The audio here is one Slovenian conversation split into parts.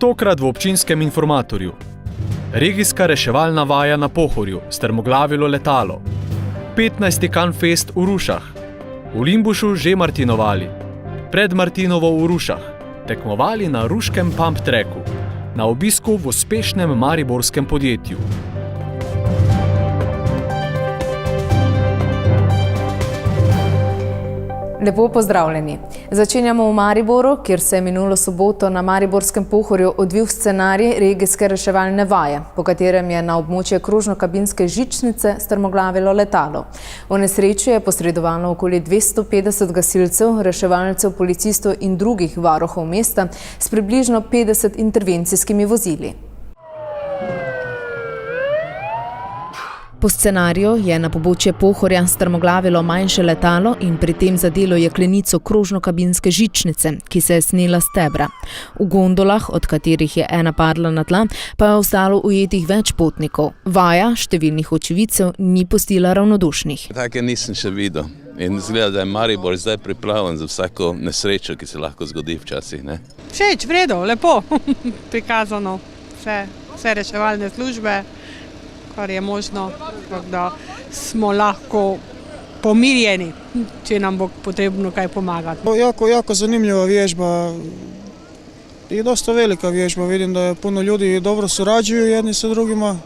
Tokrat v občinskem informatorju. Regijska reševalna vaja na Pohorju, strmoglavilo letalo. 15. Canfest v Rušah. V Limbušu že martinovali. Pred Martinovo v Rušah. Tekmovali na ruškem pump tracku. Na obisku v uspešnem mariborskem podjetju. Lepo pozdravljeni. Začenjamo v Mariboru, kjer se je minulo soboto na mariborskem Pohorju odvil scenarij regijske reševalne vaje, po katerem je na območje krožno-kabinske žičnice strmoglavilo letalo. V nesreči je posredovalo okoli 250 gasilcev, reševalcev, policistov in drugih varuhov mesta s približno 50 intervencijskimi vozili. Po scenariju je na pobočje Pohorja strmoglavilo manjše letalo in pri tem zadelo jeklenico krožno-kabinske žičnice, ki se je snela s stebra. V gondolah, od katerih je ena padla na tla, pa je ostalo ujetih več potnikov. Vaja številnih očividcev ni pustila ravnodušnih. Take nisem še videl. In izgleda, da je Maribor zdaj pripravljen za vsako nesrečo, ki se lahko zgodi včasih. Ne? Všeč, vredo, lepo prikazano. Vse reševalne službe, kar je možno, da smo lahko pomirjeni, če nam bo potrebno kaj pomagati. Jako zanimljiva vježba i dosta velika vježba. Vidim da je puno ljudi dobro surađuju jedni sa drugima.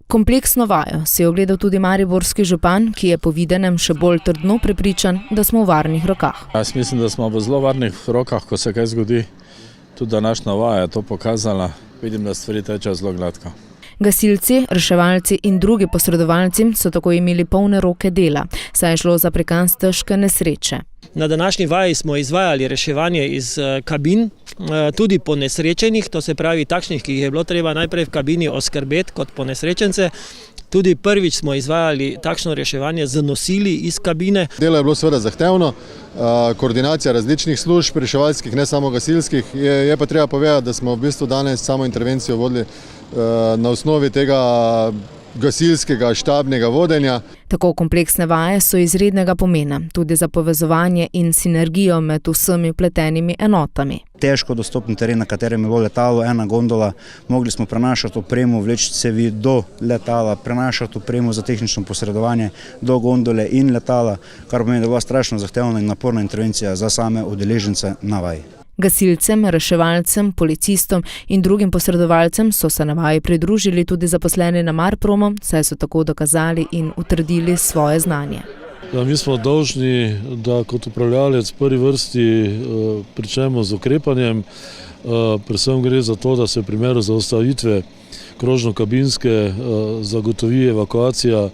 Kompleksno vajo si je ogledal tudi mariborski župan, ki je po videnem še bolj trdno prepričan, da smo v varnih rokah. Jaz mislim, da smo v zelo varnih rokah, ko se kaj zgodi. Tudi današnja vaja je to pokazala. Vidim, da stvari tečejo zelo gladko. Gasilci, reševalci in drugi posredovalci so tako imeli polne roke dela, saj je šlo za prikaz težke nesreče. Na današnji vaji smo izvajali reševanje iz kabin, tudi ponesrečenih, to se pravi takšnih, ki jih je bilo treba najprej v kabini oskrbeti kot ponesrečence. Tudi prvič smo izvajali takšno reševanje z nosili iz kabine. Delo je bilo seveda zahtevno, koordinacija različnih služb, reševalskih, ne samo gasilskih. Je pa treba povedati, da smo v bistvu danes samo intervencijo vodili na osnovi tega gasilskega štabnega vodenja. Tako kompleksne vaje so izrednega pomena, tudi za povezovanje in sinergijo med vsemi vpletenimi enotami. Težko dostopni teren, na katerem je bilo letalo, ena gondola, mogli smo prenašati opremo, vleči cevi do letala, prenašati opremo za tehnično posredovanje do gondole in letala, kar pomeni, da je bila strašno zahtevna in naporna intervencija za same udeležence na vaji. Gasilcem, reševalcem, policistom in drugim posredovalcem so se na vaji pridružili tudi zaposleni na Marpromu, saj so tako dokazali in utrdili svoje znanje. Ja, mi smo dolžni, da kot upravljalec v prvi vrsti pričnemo z ukrepanjem. Predvsem gre za to, da se v primeru zaustavitve krožno-kabinske zagotovi evakuacija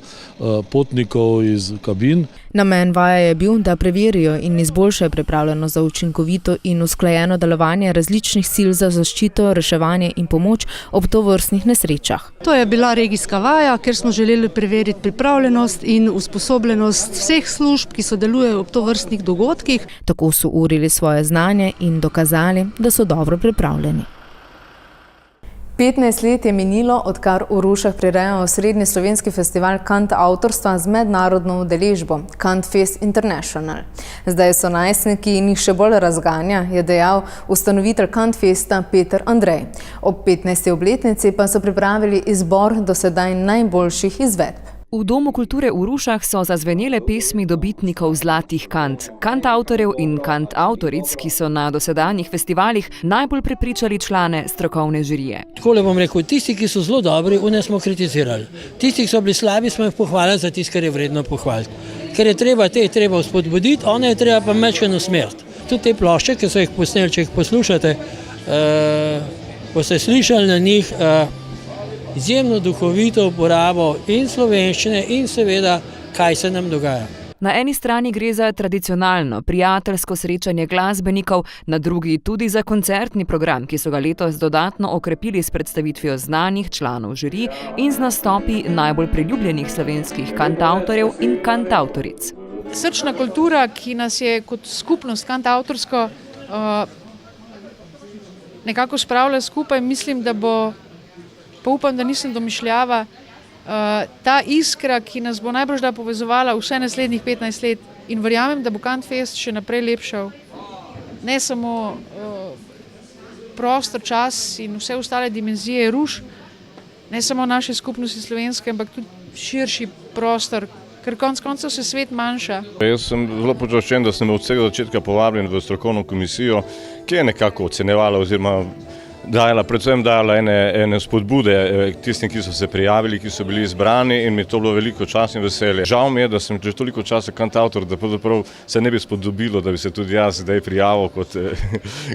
potnikov iz kabin. Namen vaje je bil, da preverijo in izboljšajo pripravljenost za učinkovito in usklajeno delovanje različnih sil za zaščito, reševanje in pomoč ob tovrstnih nesrečah. To je bila regijska vaja, kjer smo želeli preveriti pripravljenost in usposobljenost vseh služb, ki sodelujejo ob tovrstnih dogodkih. Tako so urili svoje znanje in dokazali, da so dobro pripravljeni. 15 let je minilo, odkar v Rušah prirejajo osrednji slovenski festival kantavtorstva z mednarodno udeležbo Canfest International. Zdaj so najstniki in jih še bolj razganja, je dejal ustanovitelj Canfesta Peter Andrej. Ob 15. obletnici pa so pripravili izbor do sedaj najboljših izvedb. V Domu kulture v Rušah so zazvenele pesmi dobitnikov zlatih kant, kantavtorjev in kantavtoric, ki so na dosedanjih festivalih najbolj prepričali člane strokovne žirije. Takole bom rekel, tisti, ki so zelo dobri, one smo kritizirali. Tisti, ki so bili slabi, smo jih pohvalili za tisto, kar je vredno pohvaliti. Ker je treba spodbuditi, one je treba pa mečkeno usmeriti. Tudi te plošče, ki so jih posneli, če jih poslušate, boste slišali na njih, izjemno duhovito uporabo in slovenščine in seveda, kaj se nam dogaja. Na eni strani gre za tradicionalno, prijateljsko srečanje glasbenikov, na drugi tudi za koncertni program, ki so ga letos dodatno okrepili s predstavitvijo znanih članov žirij in z nastopi najbolj priljubljenih slovenskih kantavtorjev in kantavtoric. Srčna kultura, ki nas je kot skupnost kantavtorsko nekako spravlja skupaj, mislim, da bo, pa upam, da nisem domišljava, ta iskra, ki nas bo najbrž da povezovala vse naslednjih 15 let in verjamem, da bo Canfest še naprej lepšal. Ne samo prostor, čas in vse ostale dimenzije ruš, ne samo naše skupnosti slovenske, ampak tudi širši prostor, ker konec koncev se svet manjša. Jaz sem zelo počaščen, da sem od vsega začetka povabljen v strokovno komisijo, ki je nekako ocenjevala oziroma predvsem dajala ene spodbude tistim, ki so se prijavili, ki so bili izbrani in mi je to bilo veliko čast in veselje. Žal mi je, da sem že toliko časa kantavtor, da pravzaprav se ne bi spodobilo, da bi se tudi jaz zdaj prijavil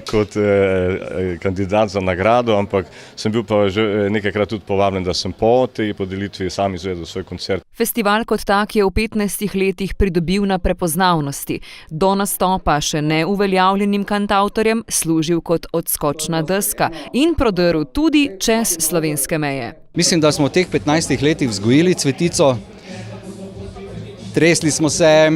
kot kandidat za nagrado, ampak sem bil pa že nekajkrat tudi povabljen, da sem po tej podelitvi sam izvedel svoj koncert. Festival kot tak je v 15 letih pridobil na prepoznavnosti. Do nastopa še neuveljavljenim kantavtorjem služil kot odskočna deska in prodrl tudi čez slovenske meje. Mislim, da smo v teh 15 letih vzgojili cvetico, tresli smo se,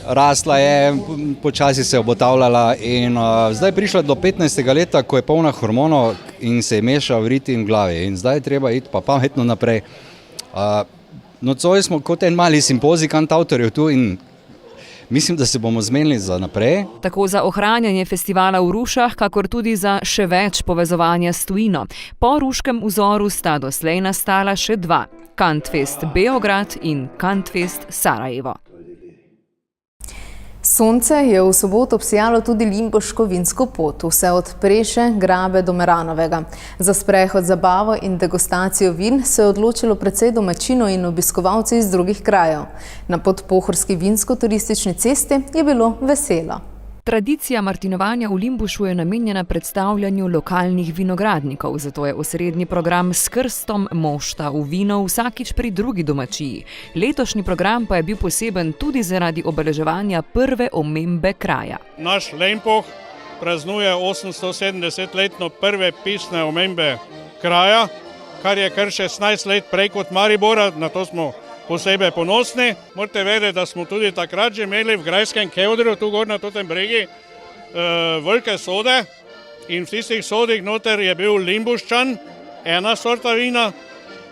rasla je, počasi se obotavljala in zdaj prišla do 15. leta, ko je polna hormonov in se je mešal ritem v glavi in zdaj je treba iti pa pametno naprej. Nocoj smo kot en mali simpozij kantavtorjev tu in mislim, da se bomo zmenili za naprej. Tako za ohranjanje festivala v Rušah, kakor tudi za še več povezovanja s tujino. Po ruškem vzoru sta doslej nastala še dva. Kantfest Beograd in Kantfest Sarajevo. Sonce je v soboto obsijalo tudi limbuško vinsko pot, vse od Preše, Grabe do Meranovega. Za sprehod, zabavo in degustacijo vin se je odločilo precej domačinov in obiskovalcev iz drugih krajev. Na podpohorski vinsko-turistični cesti je bilo veselo. Tradicija martinovanja v Limbušu je namenjena predstavljanju lokalnih vinogradnikov, zato je osrednji program s krstom mošta v vino vsakič pri drugi domačiji. Letošnji program pa je bil poseben tudi zaradi obeleževanja prve omembe kraja. Naš Lempoh praznuje 870-letno prve pisne omembe kraja, kar je kar 16 let prej kot Maribora, na to smo posebej ponosni. Morate vedeti, da smo tudi takrat že imeli v grajskem kevdru, tu gor na totem bregi, velike sode in v tistih sodih noter je bil limbuščan, ena sorta vina,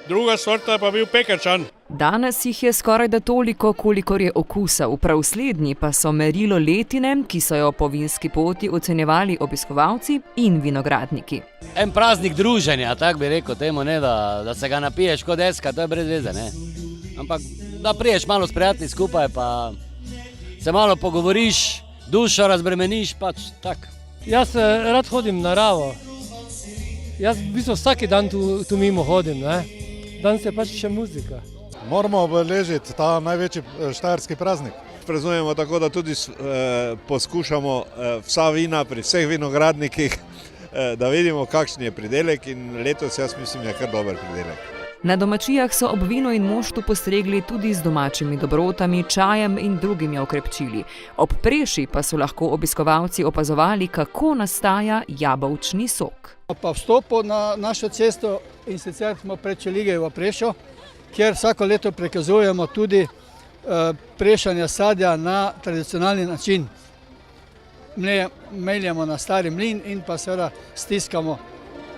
druga sorta pa bil pekerčan. Danes jih je skorajda toliko, kolikor je okusa. V prav slednji pa so merilo letine, ki so jo po vinski poti ocenjevali obiskovalci in vinogradniki. En praznik druženja, tako bi rekel temu, ne, da se ga napiješ kot deska, to je brez veze, ne. Ampak da priješ malo s prijatelji skupaj, pa se malo pogovoriš, dušo razbremeniš, pač tak. Jaz rad hodim v naravo. Jaz v bistvu vsaki dan tu mimo hodim, ne. Danes je pač še muzika. Moramo obeležiti ta največji štajerski praznik. Praznujemo tako, da tudi poskušamo vsa vina pri vseh vinogradnikih, da vidimo, kakšen je pridelek in letos jaz mislim, je kar dober pridelek. Na domačijah so ob vinu in moštu postregli tudi z domačimi dobrotami, čajem in drugimi okrepčili. Ob Preši pa so lahko obiskovalci opazovali, kako nastaja jabolčni sok. Pa vstopu na našo cesto in sicer smo pred Čeligejevo Prešo, kjer vsako leto prikazujemo tudi prešanje sadja na tradicionalni način. Meljemo na stari mlin in pa seveda stiskamo,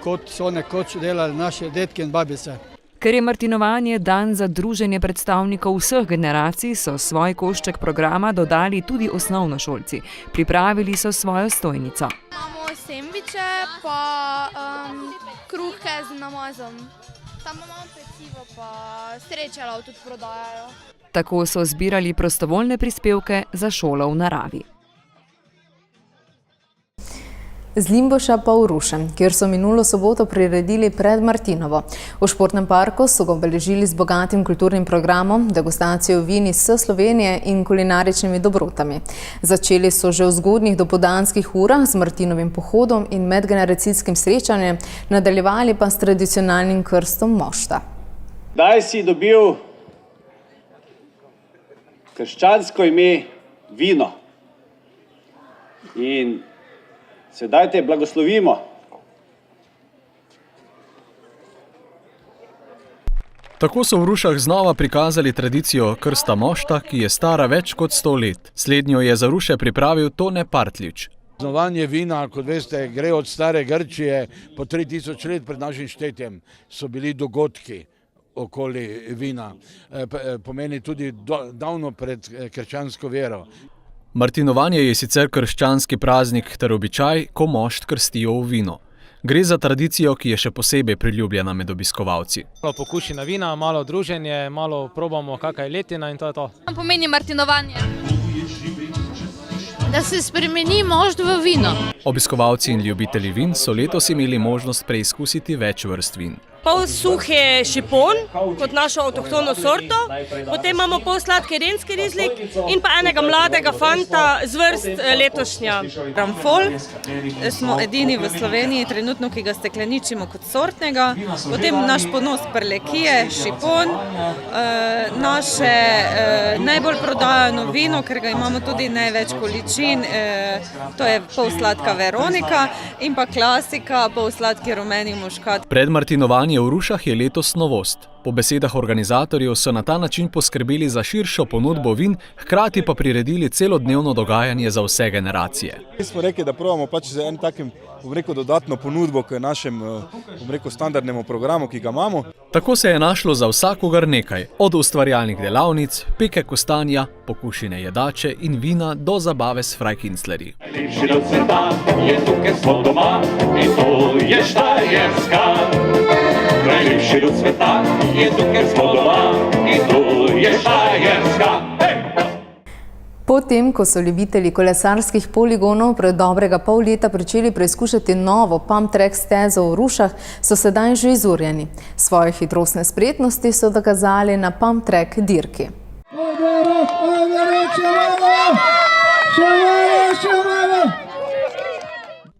kot so nekoč delali naše detke in babice. Ker je martinovanje dan za druženje predstavnikov vseh generacij, so svoj košček programa dodali tudi osnovnošolci. Pripravili so svojo stojnico. Imamo sendviče pa kruhke z namazom. Tam imamo pecivo pa srečalo tudi prodajajo. Tako so zbirali prostovoljne prispevke za šolo v naravi. Z Limbuša pa v Ruše, kjer so minulo soboto priredili pred Martinovo. V športnem parku so ga obeležili z bogatim kulturnim programom, degustacijo vin iz Slovenije in kulinaričnimi dobrotami. Začeli so že v zgodnjih dopoldanskih urah z Martinovim pohodom in medgeneracijskim srečanjem, nadaljevali pa s tradicionalnim krstom mošta. Daj si dobil krščansko ime vino in sedaj te blagoslovimo. Tako so v Rušah znova prikazali tradicijo krsta mošta, ki je stara več kot 100 let. Slednjo je za Ruše pripravil Tone Partlič. Praznovanje vina, kot veste, gre od stare Grčije, po 3000 let pred našim štetjem so bili dogodki okoli vina. Pomeni tudi davno pred krščansko vero. Martinovanje je sicer krščanski praznik ter običaj, ko mošt krstijo v vino. Gre za tradicijo, ki je še posebej priljubljena med obiskovalci. Malo pokušina vina, malo druženje, malo probamo kakaj letina in to je to. Pomeni martinovanje. Da se spremeni mošt v vino. Obiskovalci in ljubitelji vin so letos imeli možnost preizkusiti več vrst vin. Pol suhe šipon, kot našo avtohtono sorto, potem imamo pol sladke renski rizlik in pa enega mladega fanta z vrst letošnja. Ramfol smo edini v Sloveniji trenutno, ki ga stekleničimo kot sortnega, potem naš ponos prlekije, šipon, naše najbolj prodajano vino, ker ga imamo tudi največ količin, to je pol sladka Veronika in pa klasika, pol sladki rumeni muškat. Pred martinovanjem v Rušah je letos novost. Po besedah organizatorjev so na ta način poskrbeli za širšo ponudbo vin, hkrati pa priredili celodnevno dogajanje za vse generacije. Mi smo rekli, da probamo z enim takim, dodatno ponudbo k našemu, standardnemu programu, ki ga imamo. Tako se je našlo za vsakogar nekaj, od ustvarjalnih delavnic, peke kostanja, pokušine jedače in vina do zabave s frajkinclerji. Najlepši del sveta je tu, ker smo doma, in to je Štajerska. Najlepši del sveta je tu, ker smo doma, in to je Štajerska. Potem, ko so ljubitelji kolesarskih poligonov pred dobrega pol leta pričeli preizkušati novo pump track stezo v Rušah, so sedaj že izurjeni. Svoje hitrostne spretnosti so dokazali na pump track dirki.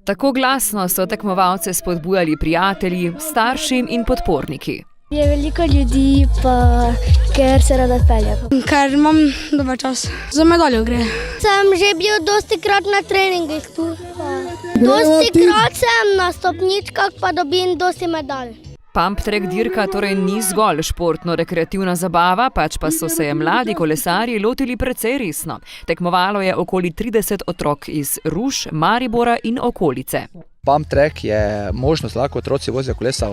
Tako glasno so tekmovalce spodbujali prijatelji, starši in podporniki. Je veliko ljudi, pa ker se rada pelje. Ker imam dober čas. Za medaljo gre. Sem že bil dostikrat na treningih tu. Dostikrat sem na stopničkah, pa dobim dosti medalj. Pump track dirka torej ni zgolj športno-rekreativna zabava, pač pa so se je mladi kolesarji lotili precej resno. Tekmovalo je okoli 30 otrok iz Ruš, Maribora in okolice. Pump track je možnost, lahko otroci vozijo kolesa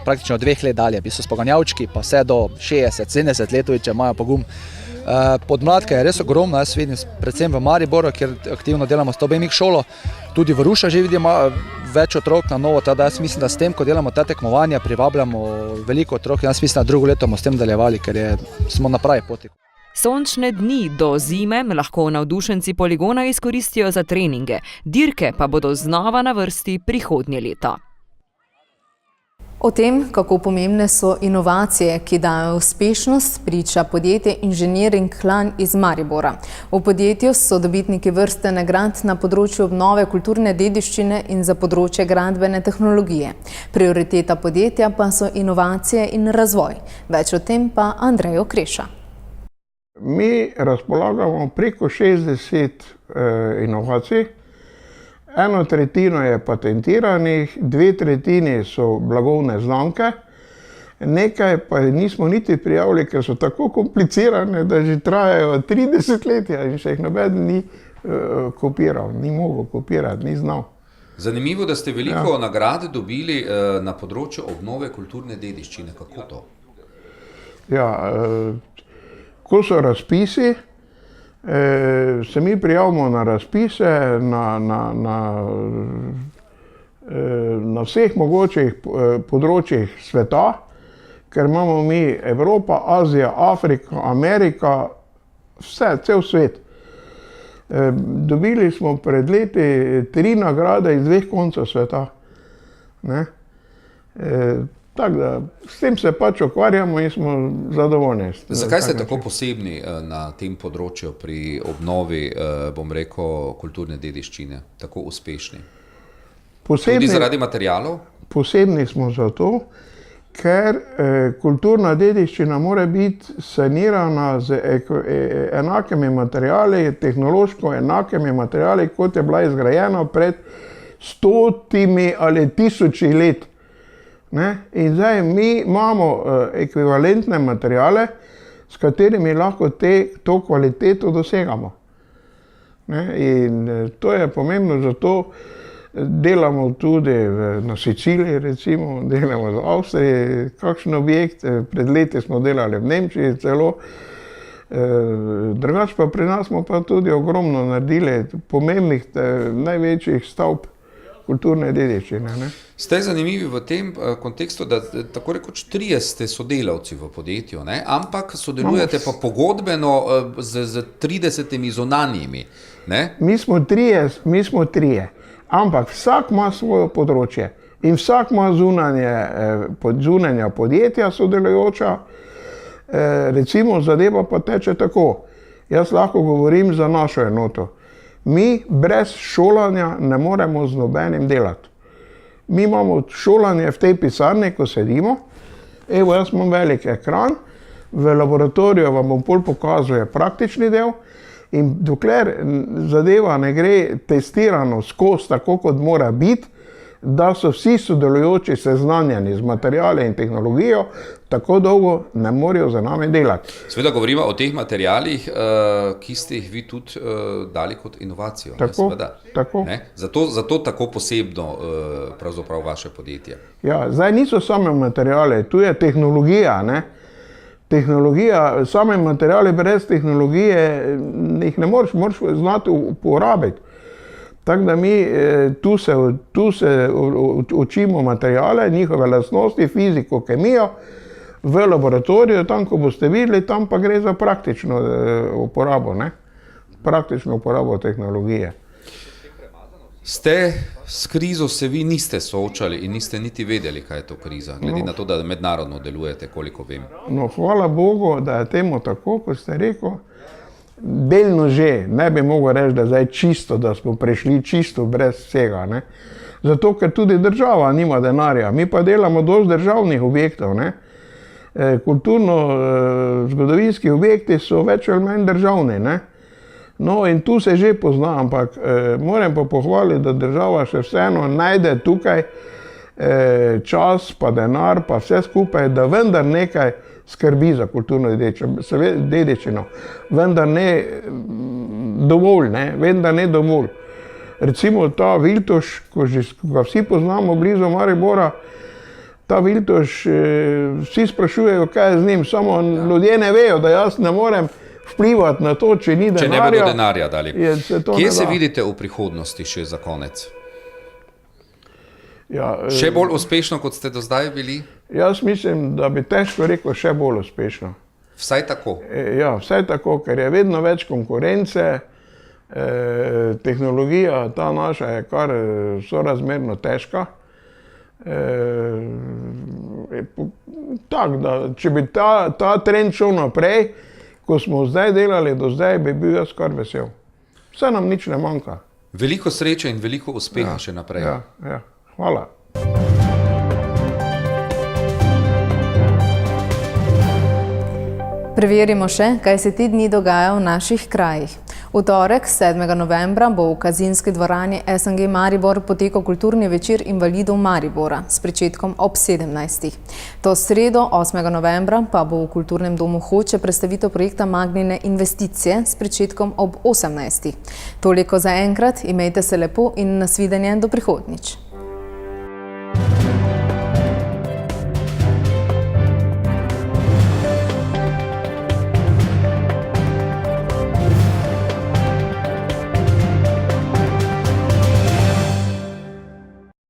praktično 2 let dalje, so s poganjavčki pa vse do 60-70 let, če imajo pogum. Podmladka je res ogromna, jaz vidim predvsem v Mariboru, kjer aktivno delamo s Tobemik šolo, tudi v Rušah že vidimo več otrok na novo, tada jaz mislim, da s tem, ko delamo ta tekmovanja, privabljamo veliko otrok, jaz mislim, da drugo leto bomo s tem nadaljevali, ker smo na pravi poti. Sončne dni do zime lahko navdušenci poligona izkoristijo za treninge, dirke pa bodo znova na vrsti prihodnje leto. O tem, kako pomembne so inovacije, ki dajo uspešnost, priča podjetje Inženiring Klan iz Maribora. V podjetju so dobitniki vrste nagrad na področju obnove kulturne dediščine in za področje gradbene tehnologije. Prioriteta podjetja pa so inovacije in razvoj. Več o tem pa Andrej Okreša. Mi razpolagamo preko 60 inovacij. 1/3 je patentiranih, 2/3 so blagovne znamke, nekaj pa nismo niti prijavili, ker so tako komplicirane, da že trajajo 30 let in še jih noben ni kopiral, ni mogel kopirati, ni znal. Zanimivo, da ste veliko nagrad dobili na področju obnove kulturne dediščine. Kako to? Ja, ko so razpisi, se mi prijavimo na razpise na vseh mogočih področjih sveta, ker imamo mi Evropa, Azija, Afrika, Amerika, cel svet. Dobili smo pred leti 3 nagrade iz 2 koncev sveta. Tako da s tem se pač ukvarjamo in smo zadovoljni. Zakaj ste tako posebni na tem področju pri obnovi, kulturne dediščine, tako uspešni? Tudi zaradi materialov? Posebni smo zato, ker kulturna dediščina mora biti sanirana z enakimi materiali, tehnološko enakimi materiali, kot je bila izgrajena pred 100 ali 1000 let. In zdaj mi imamo ekvivalentne materiale, s katerimi lahko to kvaliteto dosegamo. In to je pomembno, zato delamo tudi na Siciliji, recimo, delamo v Avstriji, kakšen objekt, pred leti smo delali v Nemčiji celo. Drugače pa pri nas smo pa tudi ogromno naredili pomembnih, največjih stavb kulturne dediščine. Ne? Ste zanimivi v tem kontekstu, da tako rekoč 3 ste sodelavci v podjetju, ne? Ampak sodelujete pa pogodbeno z 30 zunanjimi. Ne? Mi smo trije, ampak vsak ima svoje področje in vsak ima zunanja podjetja sodelujoča. Recimo zadeva pa teče tako. Jaz lahko govorim za našo enoto. Mi brez šolanja ne moremo z nobenim delati. Mi imamo šolanje v tej pisarni, ko sedimo. Evo, jaz imam velik ekran, v laboratoriju vam bom pol pokazuje praktični del in dokler zadeva ne gre testirano skozi tako, kot mora biti, da so vsi sodelujoči seznanjeni z materiali in tehnologijo, tako dolgo ne morejo za nami delati. Seveda govorimo o teh materialih, ki ste jih vi tudi dali kot inovacijo. Tako. Zato tako posebno pravzaprav vaše podjetje. Ja, zdaj niso same materiale, tu je tehnologija. Ne? Tehnologija, same materiale brez tehnologije jih ne moraš znati uporabiti. Tako da mi tu se učimo materijale, njihove lastnosti, fiziko, kemijo v laboratoriju, tam, ko boste videli, tam pa gre za praktično uporabo, ne? Praktično uporabo tehnologije. S krizo se vi niste soočali in niste niti vedeli, kaj je to kriza, glede na to, da mednarodno delujete, koliko vem. No, hvala Bogu, da je temu tako, kot ste rekel. Delno že, ne bi mogel reči, da zdaj čisto, da smo prešli čisto brez vsega. Ne? Zato, ker tudi država nima denarja. Mi pa delamo dosti državnih objektov. Ne? Kulturno-zgodovinski objekti so več ali manj državni. Ne? No in tu se že pozna, ampak moram pa pohvaliti, da država še vseeno najde tukaj čas, pa denar, pa vse skupaj, da vendar nekaj skrbi za kulturno dediščino. Vendar ne dovolj. Recimo ta Viltoš, ko ga vsi poznamo blizu Maribora, ta Viltoš, vsi sprašujejo, kaj je z njim, samo ljudje ne vejo, da jaz ne morem vplivati na to, če ni denarja. Če ne bodo denarja dali. Kje se vidite v prihodnosti še za konec? Ja, še bolj uspešno, kot ste do zdaj bili? Jaz mislim, da bi težko rekel še bolj uspešno. Vsaj tako? Ja, vsaj tako, ker je vedno več konkurence, tehnologija ta naša je kar sorazmerno težka. Tak, da, če bi ta trend šel naprej, ko smo zdaj delali do zdaj, bi bil jaz kar vesel. Vse nam nič ne manjka. Veliko sreče in veliko uspeha še naprej. Ja. Hvala. Preverimo še, kaj se te dni dogaja v naših krajih. V torek, 7. novembra, bo v Kazinski dvorani SNG Maribor potekal kulturni večer invalidov Maribora s pričetkom ob 17. To sredo, 8. novembra, pa bo v Kulturnem domu Hoče predstavitev projekta Magnine investicije s pričetkom ob 18. Toliko za enkrat, imejte se lepo in nasvidenje do prihodnjič.